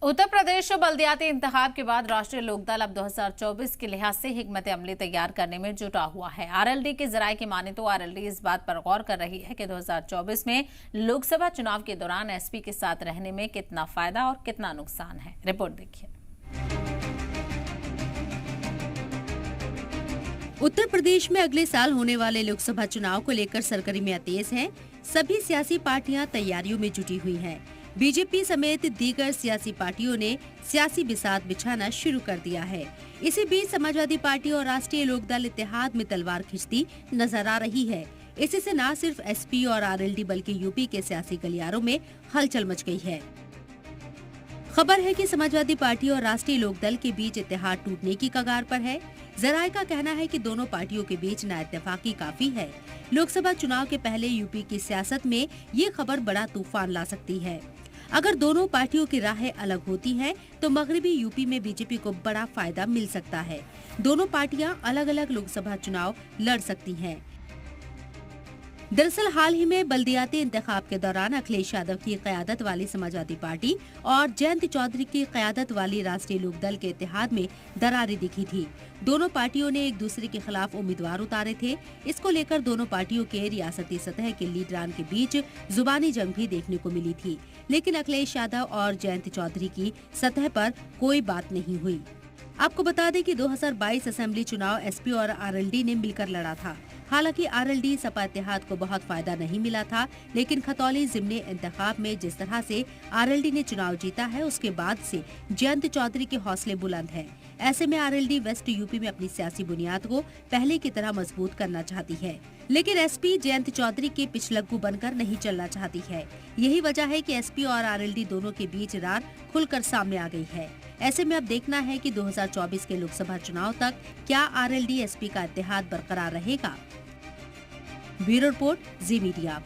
उत्तर प्रदेश बल्दियाती इंतखाब के बाद राष्ट्रीय लोकदल अब 2024 के लिहाज से हिकमत अमली तैयार करने में जुटा हुआ है। आरएलडी के जराये की माने तो आरएलडी इस बात पर गौर कर रही है कि 2024 में लोकसभा चुनाव के दौरान एसपी के साथ रहने में कितना फायदा और कितना नुकसान है। रिपोर्ट देखिए। उत्तर प्रदेश में अगले साल होने वाले लोकसभा चुनाव को लेकर सरगर्मियां तेज हैं। सभी सियासी पार्टियां तैयारियों में जुटी हुई हैं। बीजेपी समेत दीगर सियासी पार्टियों ने सियासी बिसात बिछाना शुरू कर दिया है। इसी बीच समाजवादी पार्टी और राष्ट्रीय लोकदल इत्तेहाद में तलवार खींचती नजर आ रही है। इसी से न सिर्फ एसपी और आरएलडी बल्कि यूपी के सियासी गलियारों में हलचल मच गई है। खबर है कि समाजवादी पार्टी और राष्ट्रीय लोकदल के बीच इत्तेहाद टूटने की कगार पर है। जराये का कहना है कि दोनों पार्टियों के बीच नाइत्तेफाकी काफी है। लोकसभा चुनाव के पहले यूपी की सियासत में ये खबर बड़ा तूफान ला सकती है। अगर दोनों पार्टियों की राहें अलग होती हैं, तो मगरबी यूपी में बीजेपी को बड़ा फायदा मिल सकता है। दोनों पार्टियां अलग अलग लोकसभा चुनाव लड़ सकती हैं। दरअसल हाल ही में बल्दियाती इंतखाब के दौरान अखिलेश यादव की क़यादत वाली समाजवादी पार्टी और जयंत चौधरी की क़यादत वाली राष्ट्रीय लोकदल के इत्तेहाद में दरारें दिखी थी। दोनों पार्टियों ने एक दूसरे के खिलाफ उम्मीदवार उतारे थे। इसको लेकर दोनों पार्टियों के रियासती सतह के लीडरान के बीच जुबानी जंग भी देखने को मिली थी, लेकिन अखिलेश यादव और जयंत चौधरी की सतह पर कोई बात नहीं हुई। आपको बता दें कि 2022 असेंबली चुनाव एसपी और आरएलडी ने मिलकर लड़ा था। हालांकि आरएलडी सपा इत्तेहाद को बहुत फायदा नहीं मिला था, लेकिन खतौली ज़िमनी इंतखाब में जिस तरह से आरएलडी ने चुनाव जीता है, उसके बाद से जयंत चौधरी के हौसले बुलंद हैं। ऐसे में आरएलडी वेस्ट यूपी में अपनी सियासी बुनियाद को पहले की तरह मजबूत करना चाहती है, लेकिन एसपी जयंत चौधरी के पिछलग्गू बनकर नहीं चलना चाहती है। यही वजह है कि एसपी और आरएलडी दोनों के बीच रार खुलकर सामने आ गई है। ऐसे में अब देखना है कि 2024 के लोकसभा चुनाव तक क्या आरएलडी एसपी का इत्तेहाद बरकरार रहेगा। ब्यूरो रिपोर्ट, जी मीडिया।